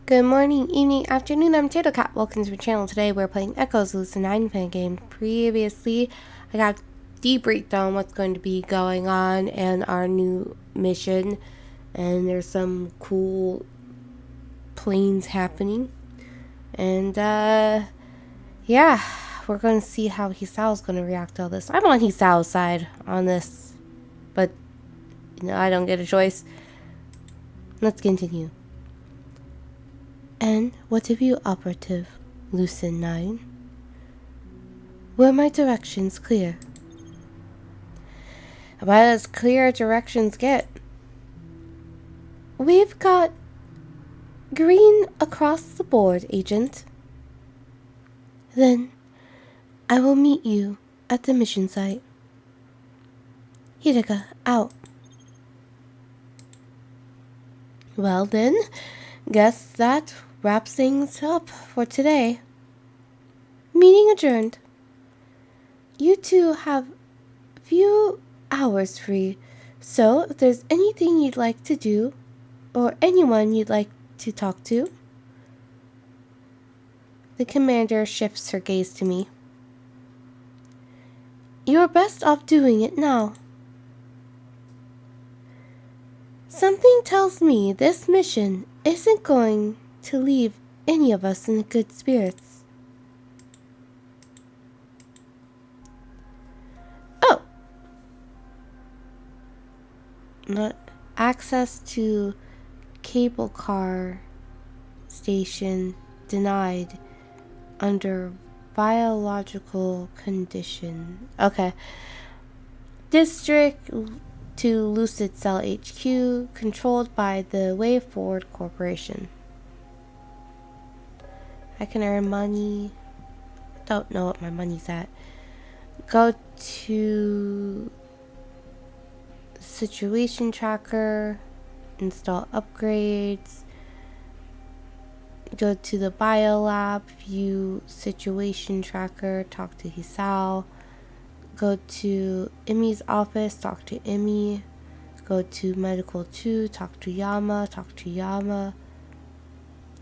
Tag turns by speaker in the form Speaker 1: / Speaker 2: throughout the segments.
Speaker 1: Good morning, evening, afternoon, I'm Tatocat. Welcome to my channel. Today we're playing Echoes Lucid9 Fangame. Previously, I got debriefed on what's going to be going on and our new mission. And there's some cool planes happening. And, yeah, we're going to see how Hisao's going to react to all this. I'm on Hisao's side on this. But, I don't get a choice. Let's continue. And what of you, operative, Lucid9? Were my directions clear? About as clear as directions get. We've got green across the board, Agent. Then I will meet you at the mission site. Hidaka, out. Well then, guess that wraps things up for today. Meeting adjourned. You two have a few hours free, so if there's anything you'd like to do, or anyone you'd like to talk to. The commander shifts her gaze to me. You're best off doing it now. Something tells me this mission isn't going to leave any of us in good spirits. Oh! Not access to cable car station denied under biological condition. Okay. District to Lucid Cell HQ, controlled by the Way Forward Corporation. I can earn money. Don't know what my money's at. Go to situation tracker, install upgrades. Go to the biolab, view situation tracker, talk to Hisao. Go to Emmy's office, talk to Emmy. Go to medical 2, talk to Yama,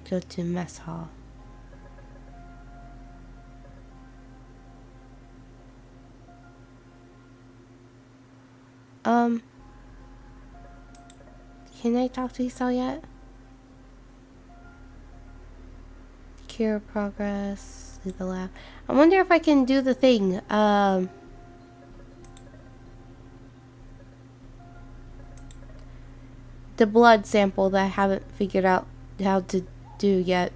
Speaker 1: Go to mess hall. Can I talk to Hisao yet? Cure progress, leave the lab. I wonder if I can do the thing, the blood sample that I haven't figured out how to do yet.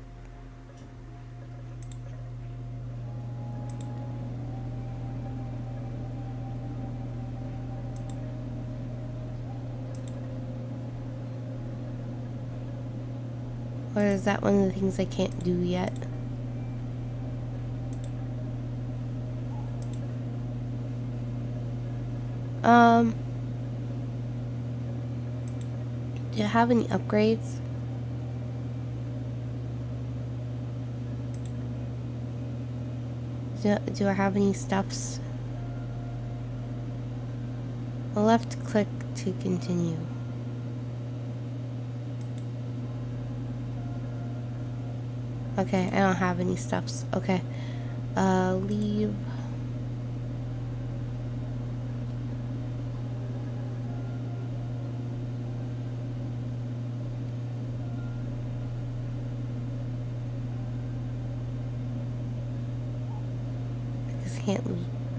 Speaker 1: Or is that one of the things I can't do yet? Do you have any upgrades? Do I have any stuffs? Left click to continue. Okay, I don't have any stuffs. Okay. Leave.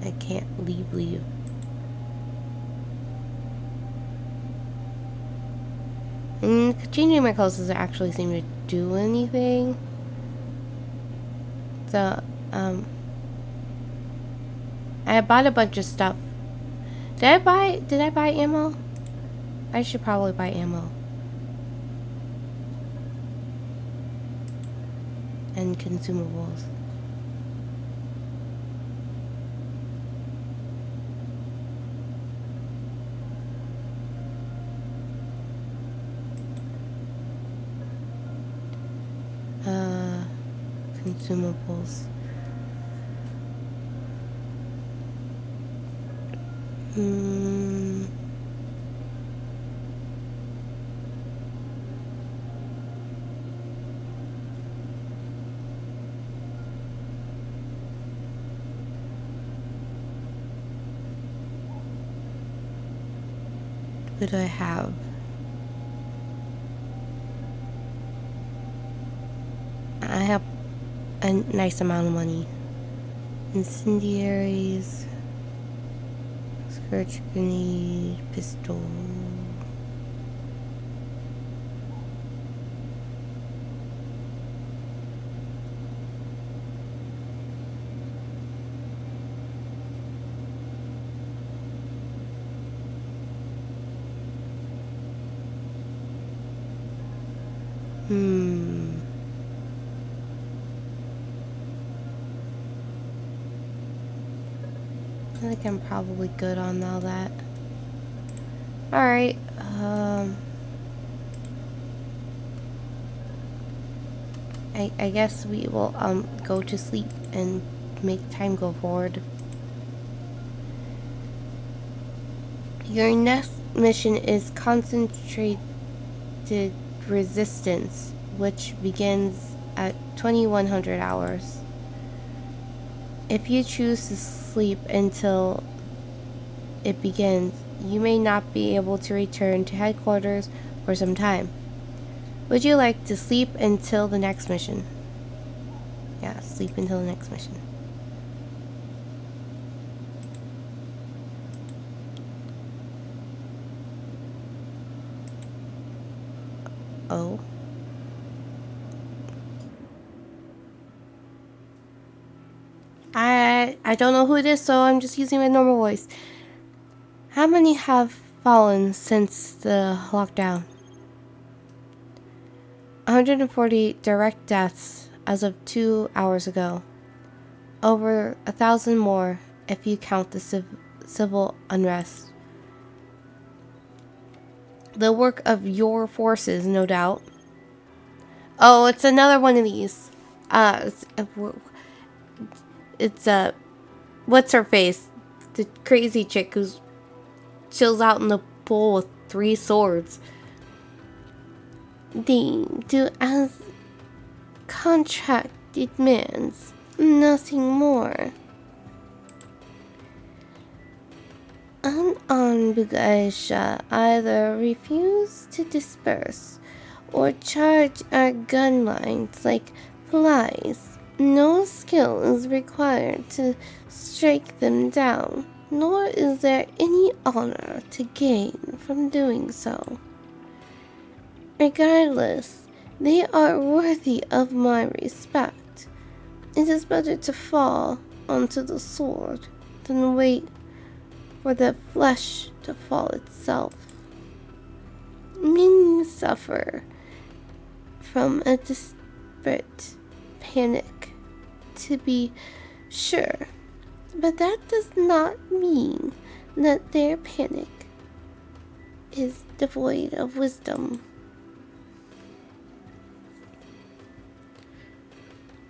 Speaker 1: I can't leave. And changing my clothes doesn't actually seem to do anything. So, I bought a bunch of stuff. Did I buy ammo? I should probably buy ammo. And consumables. Consumables. What do I have? I have a nice amount of money. Incendiaries, scourge grenade, pistol. I think I'm probably good on all that. Alright, I guess we will go to sleep and make time go forward. Your next mission is concentrated resistance, which begins at 2100 hours. If you choose to sleep until it begins, you may not be able to return to headquarters for some time. Would you like to sleep until the next mission? Yeah, sleep until the next mission. Oh. I don't know who it is, so I'm just using my normal voice. How many have fallen since the lockdown? 148 direct deaths as of 2 hours ago. Over 1,000 more if you count the civil unrest. The work of your forces, no doubt. Oh, it's another one of these. It's what's her face? The crazy chick who chills out in the pool with 3 swords. They do as contract demands, nothing more. Unarmed Bugaisha either refuse to disperse or charge our gun lines like flies. No skill is required to strike them down, nor is there any honor to gain from doing so. Regardless, they are worthy of my respect. It is better to fall onto the sword than wait for the flesh to fall itself. Many suffer from a desperate panic, to be sure, but that does not mean that their panic is devoid of wisdom.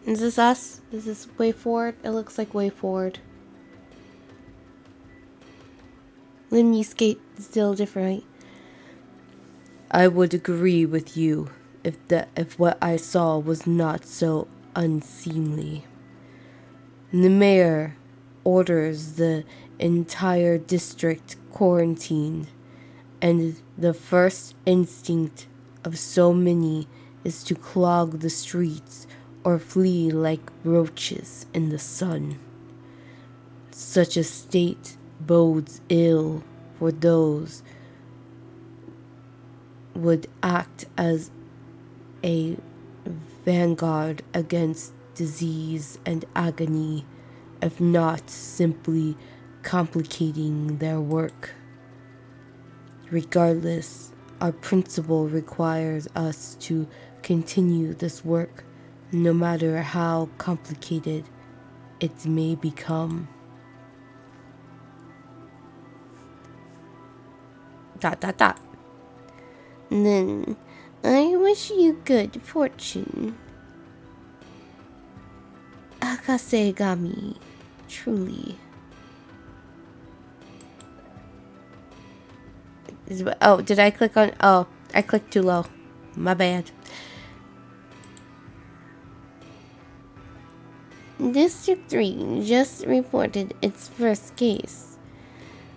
Speaker 1: Is this us? Is this way forward? It looks like way forward. Limby skate still different. I would agree with you if what I saw was not so unseemly. The mayor orders the entire district quarantined, and the first instinct of so many is to clog the streets or flee like roaches in the sun. Such a state bodes ill for those would act as a vanguard against disease and agony, if not simply complicating their work. Regardless, our principle requires us to continue this work, no matter how complicated it may become. ... Then I wish you good fortune. Akasegami, truly. Oh, did I click on... Oh, I clicked too low. My bad. District 3 just reported its first case.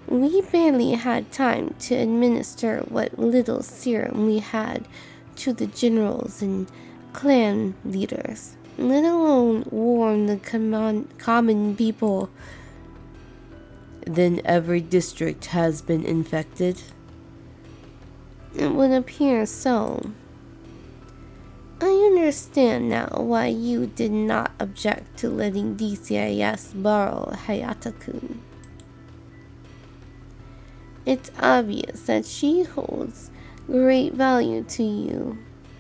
Speaker 1: We barely had time to administer what little serum we had to the generals and clan leaders, let alone warn the common people.
Speaker 2: Then every district has been infected?
Speaker 1: It would appear so. I understand now why you did not object to letting DCIS borrow Hayata-kun. It's obvious that she holds great value to you.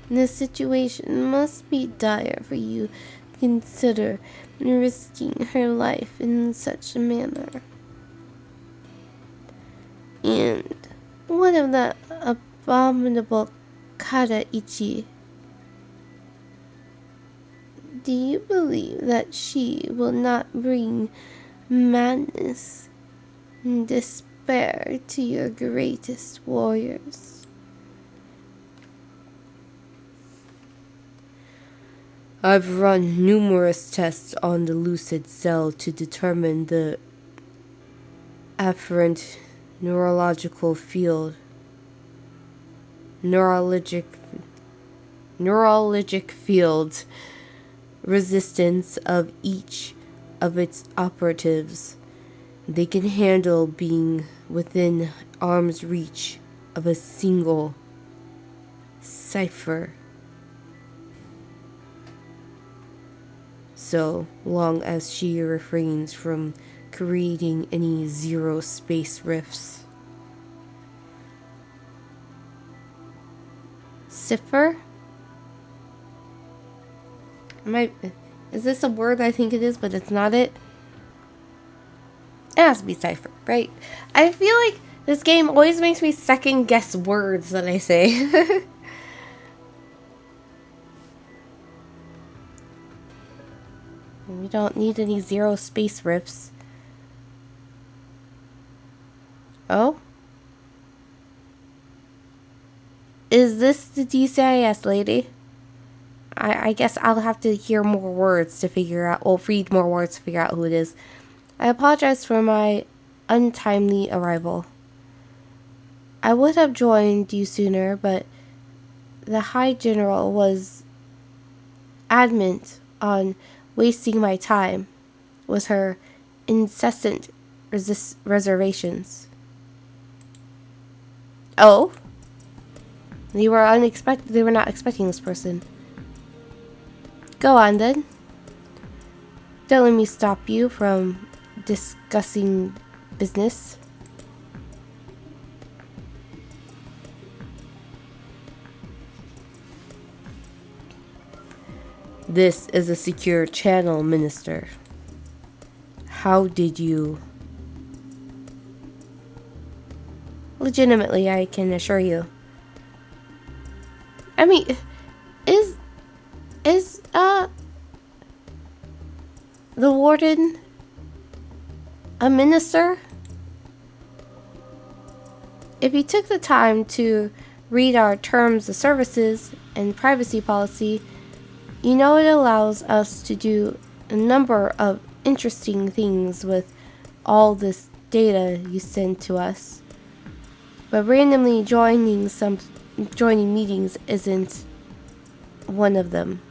Speaker 1: The situation must be dire for you to consider risking her life in such a manner. And what of that abominable Karaichi? Do you believe that she will not bring madness and despair to your greatest warriors?
Speaker 2: I've run numerous tests on the lucid cell to determine the afferent neurological field. Neurologic field resistance of each of its operatives. They can handle being within arm's reach of a single cipher, so long as she refrains from creating any zero space rifts.
Speaker 1: Cipher? Is this a word? I think it is, but it's not it. It has to be cipher, right? I feel like this game always makes me second guess words that I say. We don't need any zero space rifts. Oh? Is this the DCIS lady? I guess I'll have to hear more words to figure out, or read more words to figure out who it is. I apologize for my untimely arrival. I would have joined you sooner, but the High General was adamant on wasting my time with her incessant reservations. Oh? They were not expecting this person. Go on then. Don't let me stop you from discussing business.
Speaker 2: This is a secure channel, Minister. How did you...
Speaker 1: Legitimately, I can assure you. I mean, is the warden a minister? If you took the time to read our terms of services and privacy policy, you know it allows us to do a number of interesting things with all this data you send to us. But randomly joining meetings isn't one of them.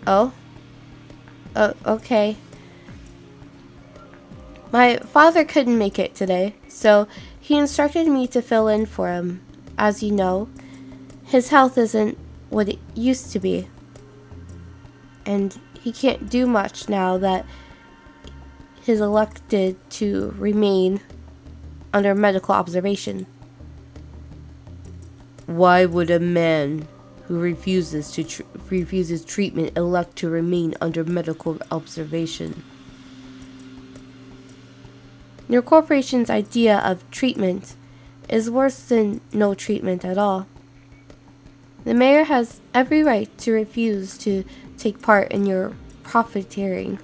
Speaker 1: Oh? Okay. My father couldn't make it today, so he instructed me to fill in for him. As you know, his health isn't what it used to be. And he can't do much now that he's elected to remain under medical observation.
Speaker 2: Why would a man who refuses treatment elect to remain under medical observation?
Speaker 1: Your corporation's idea of treatment is worse than no treatment at all. The mayor has every right to refuse to take part in your profiteering.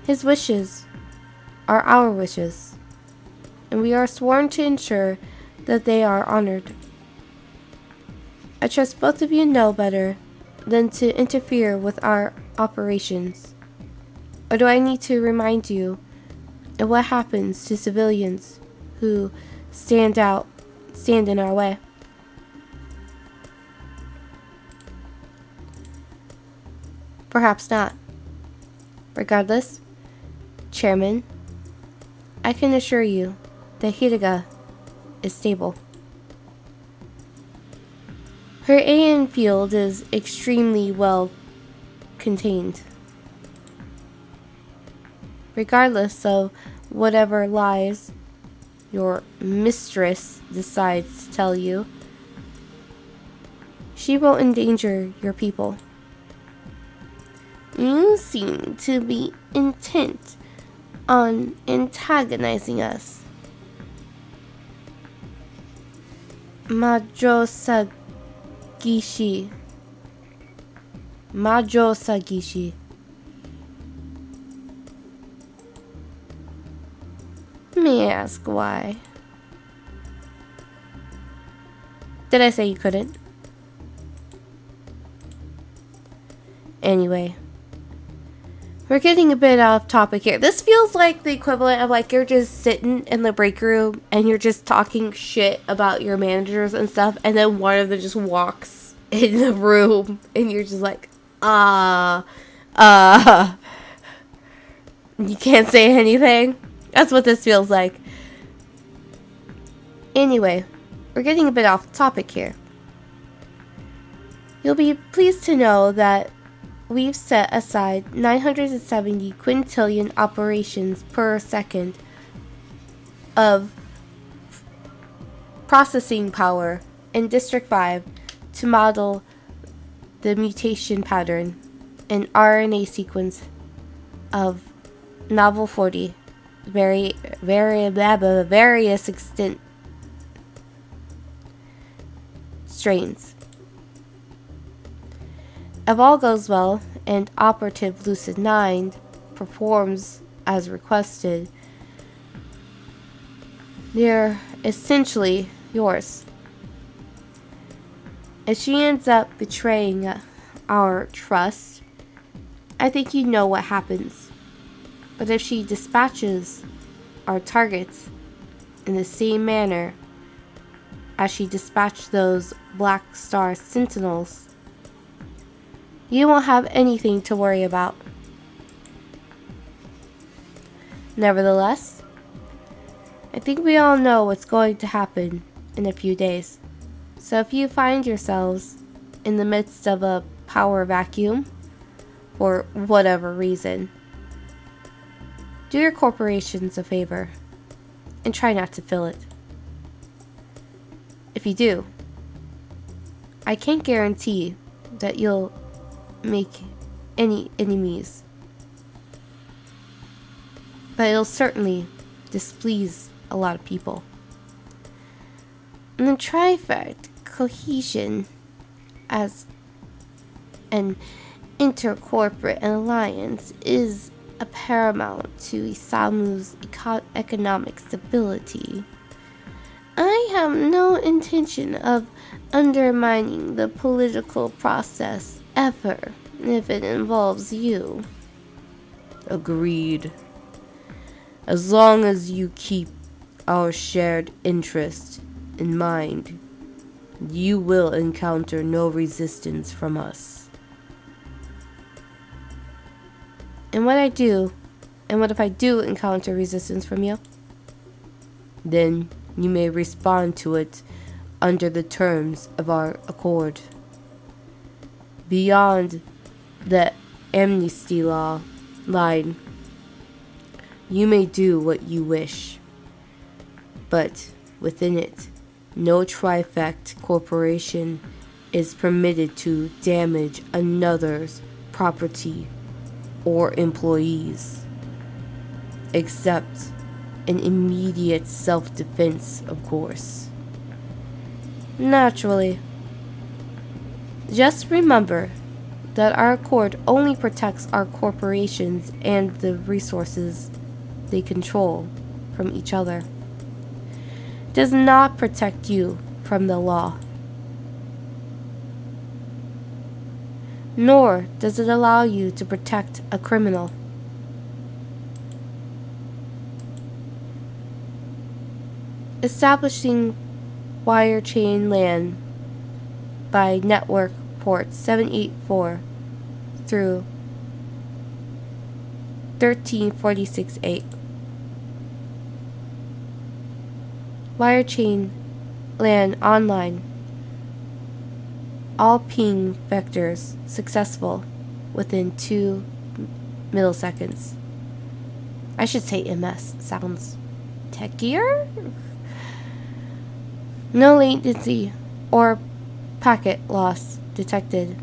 Speaker 1: His wishes are our wishes, and we are sworn to ensure that they are honored. I trust both of you know better than to interfere with our operations. Or do I need to remind you of what happens to civilians who stand in our way? Perhaps not. Regardless, Chairman, I can assure you that Hidega is stable. Her AN field is extremely well contained. Regardless of whatever lies your mistress decides to tell you, she won't endanger your people. You seem to be intent on antagonizing us. Majo Sagishi. May I ask why? Did I say you couldn't? Anyway, we're getting a bit off topic here. This feels like the equivalent of like you're just sitting in the break room and you're just talking shit about your managers and stuff, and then one of them just walks in the room and you're just like, you can't say anything. That's what this feels like. Anyway, we're getting a bit off topic here. You'll be pleased to know that we've set aside 970 quintillion operations per second of processing power in District 5 to model the mutation pattern in RNA sequence of novel 40 various extant strains. If all goes well and operative Lucid9 performs as requested, they're essentially yours. If she ends up betraying our trust, I think you know what happens. But if she dispatches our targets in the same manner as she dispatched those Black Star Sentinels, you won't have anything to worry about. Nevertheless, I think we all know what's going to happen in a few days. So if you find yourselves in the midst of a power vacuum, for whatever reason, do your corporations a favor and try not to fill it. If you do, I can't guarantee that you'll make any enemies, but it'll certainly displease a lot of people. And the trifect cohesion as an intercorporate alliance is a paramount to Isamu's economic stability. I have no intention of undermining the political process ever, if it involves you.
Speaker 2: Agreed. As long as you keep our shared interest in mind, you will encounter no resistance from us.
Speaker 1: And what if I do encounter resistance from you?
Speaker 2: Then you may respond to it under the terms of our accord. Beyond the amnesty law line, you may do what you wish, but within it, no trifect corporation is permitted to damage another's property or employees, except in immediate self-defense, of course.
Speaker 1: Naturally. Just remember that our accord only protects our corporations and the resources they control from each other. It does not protect you from the law. nor does it allow you to protect a criminal. Establishing wire chain LAN by network port 784 through 1346.8. Wire chain LAN online. All ping vectors successful within 2 milliseconds. I should say MS. Sounds techier? No latency or packet loss detected.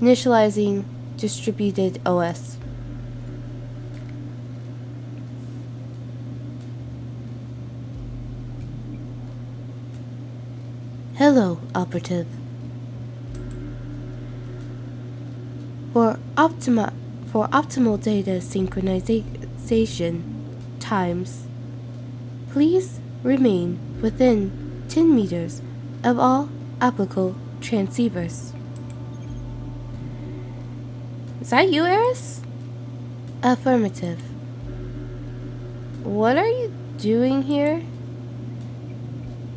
Speaker 1: Initializing distributed OS. Hello, operative. For optimal data synchronization times, please remain within 10 meters of all applicable transceivers. Is that you, Eris? Affirmative. What are you doing here?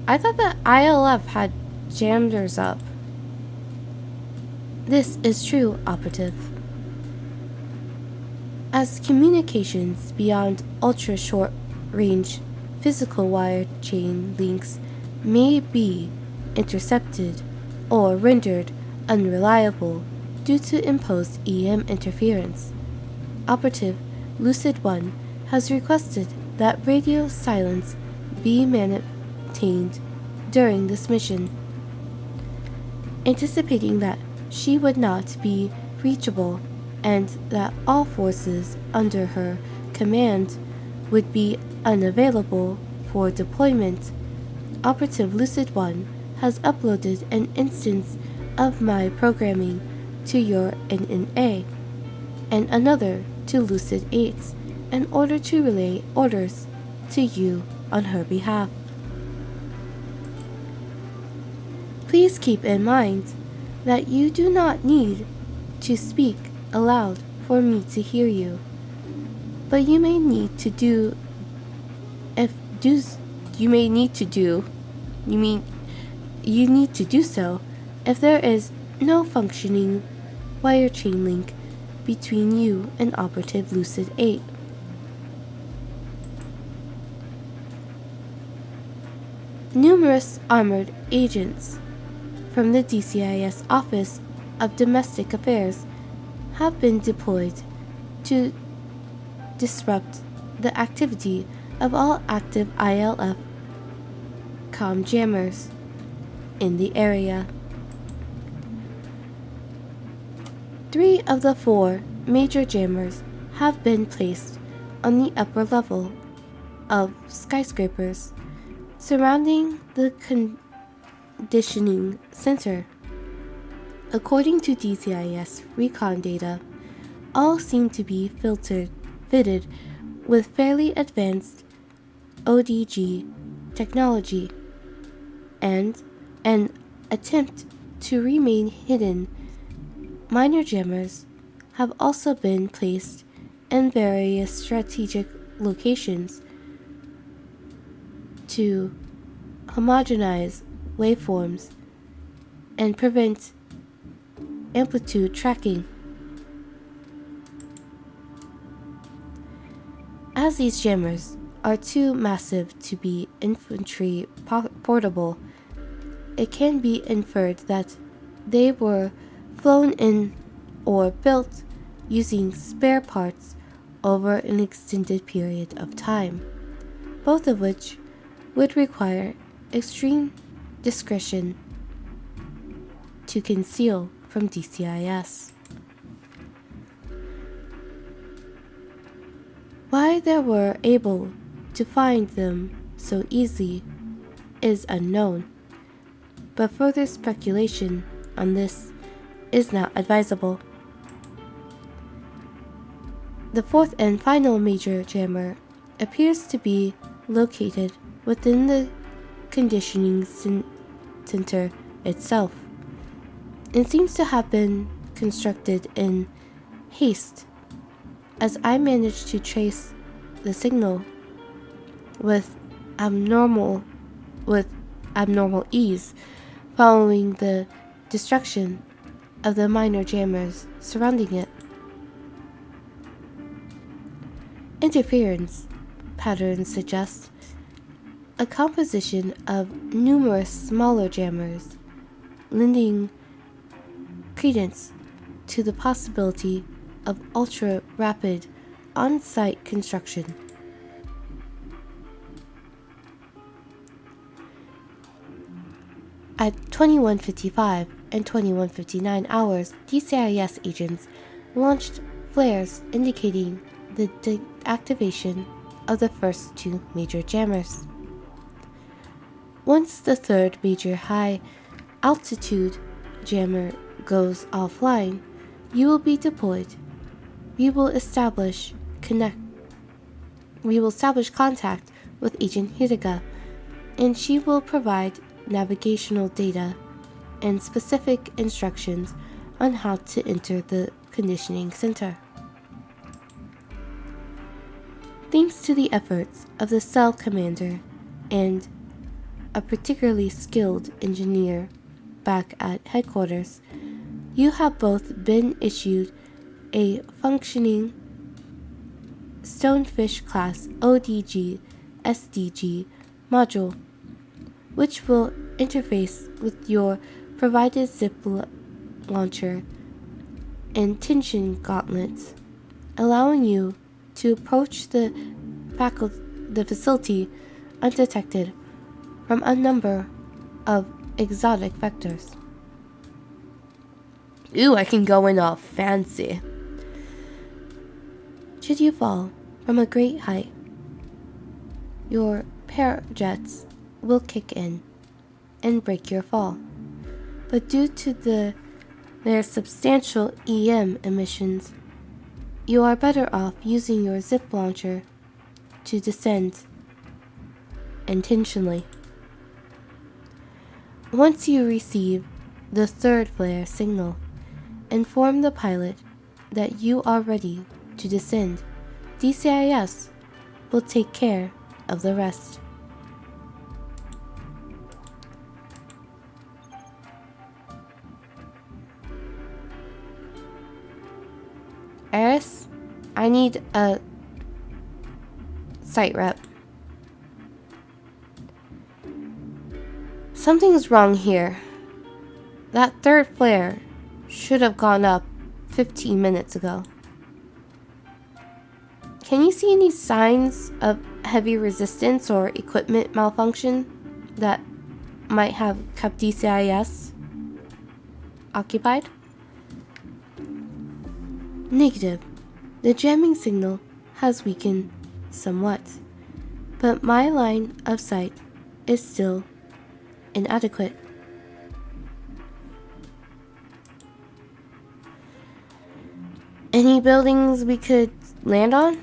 Speaker 1: I thought that ILF had jammed us up. This is true, operative. As communications beyond ultra-short range physical wire chain links may be intercepted or rendered unreliable due to imposed EM interference, Operative Lucid9 has requested that radio silence be maintained during this mission. Anticipating that she would not be reachable and that all forces under her command would be unavailable for deployment, Operative Lucid9 has uploaded an instance of my programming to your NNA and another to Lucid8 in order to relay orders to you on her behalf. Please keep in mind that you do not need to speak aloud for me to hear you, but you need to do so if there is no functioning wire chain link between you and Operative Lucid8. Numerous armored agents from the DCIS Office of Domestic Affairs have been deployed to disrupt the activity of all active ILF comm jammers in the area. 3 of the 4 major jammers have been placed on the upper level of skyscrapers surrounding the conditioning center. According to DCIS recon data, all seem to be fitted with fairly advanced ODG technology, and an attempt to remain hidden. Minor jammers have also been placed in various strategic locations to homogenize waveforms and prevent amplitude tracking. As these jammers are too massive to be infantry portable, it can be inferred that they were flown in or built using spare parts over an extended period of time, both of which would require extreme discretion to conceal from DCIS. Why they were able to find them so easily is unknown, but further speculation on this is not advisable. The 4th and final major jammer appears to be located within the conditioning center itself. It seems to have been constructed in haste, as I managed to trace the signal with abnormal ease following the destruction of the minor jammers surrounding it. Interference patterns suggest a composition of numerous smaller jammers, lending credence to the possibility of ultra-rapid on-site construction. At 21:55 and 21:59 hours, DCIS agents launched flares indicating the deactivation of the first two major jammers. Once the third major high-altitude jammer goes offline, you will be deployed. We will establish contact with Agent Hidega, and she will provide navigational data and specific instructions on how to enter the conditioning center. Thanks to the efforts of the cell commander and a particularly skilled engineer back at headquarters, you have both been issued a functioning Stonefish class ODG SDG module, which will interface with your provided zip launcher and tension gauntlets, allowing you to approach the facility undetected from a number of exotic vectors.
Speaker 2: Ooh, I can go in all fancy.
Speaker 1: Should you fall from a great height, your parajets will kick in and break your fall. But due to their substantial EM emissions, you are better off using your zip launcher to descend intentionally. Once you receive the third flare signal, inform the pilot that you are ready to descend. DCIS will take care of the rest. Eris, I need a site rep. Something's wrong here. That third flare should have gone up 15 minutes ago. Can you see any signs of heavy resistance or equipment malfunction that might have kept DCIS occupied? Negative. The jamming signal has weakened somewhat, but my line of sight is still inadequate. Any buildings we could land on?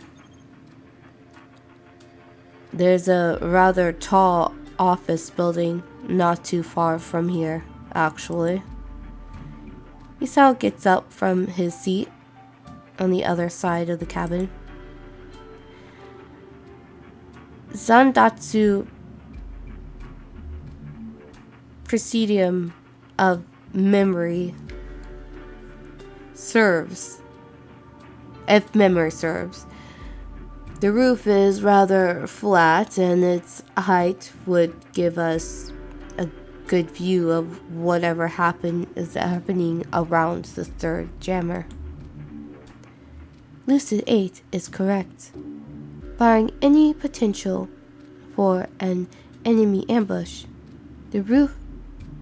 Speaker 2: There's a rather tall office building not too far from here, actually.
Speaker 1: Isao gets up from his seat on the other side of the cabin. Zandatsu Presidium of memory serves. If memory serves. The roof is rather flat and its height would give us a good view of whatever is happening around the third jammer. Lucid9 is correct. Barring any potential for an enemy ambush, the roof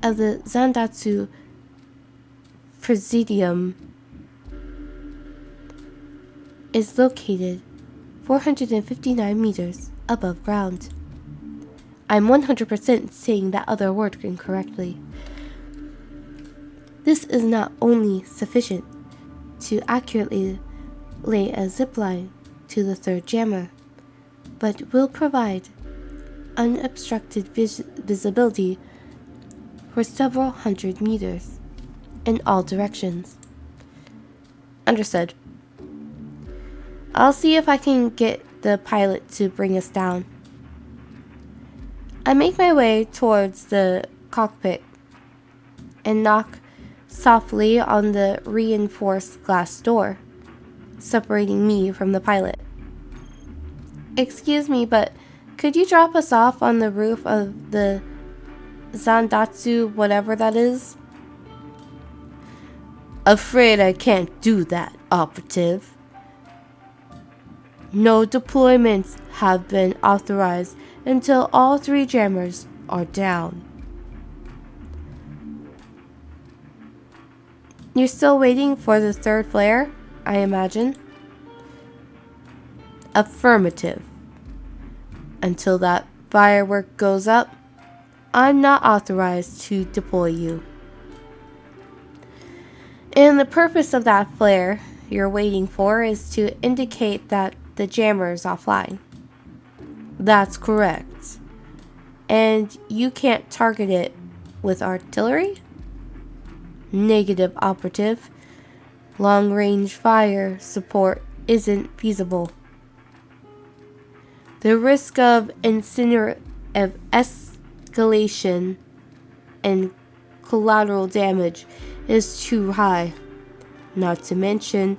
Speaker 1: of the Zandatsu Presidium is located 459 meters above ground. I'm 100% saying that other word incorrectly. This is not only sufficient to accurately lay a zipline to the third jammer, but will provide unobstructed visibility for several hundred meters. in all directions. Understood. I'll see if I can get the pilot to bring us down. I make my way towards the cockpit and knock softly on the reinforced glass door, separating me from the pilot. Excuse me, but could you drop us off on the roof of the Zandatsu, whatever that is?
Speaker 2: Afraid I can't do that, operative. No deployments have been authorized until all 3 jammers are down.
Speaker 1: You're still waiting for the 3rd flare, I imagine?
Speaker 2: Affirmative. Until that firework goes up, I'm not authorized to deploy you.
Speaker 1: And the purpose of that flare you're waiting for is to indicate that the jammer is offline.
Speaker 2: That's correct.
Speaker 1: And you can't target it with artillery?
Speaker 2: Negative, operative. Long-range fire support isn't feasible. The risk of escalation and collateral damage is too high. Not to mention,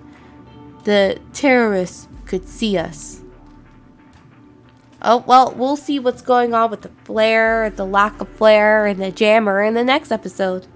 Speaker 2: the terrorists could see us.
Speaker 1: Oh, well, we'll see what's going on with the flare, the lack of flare, and the jammer in the next episode.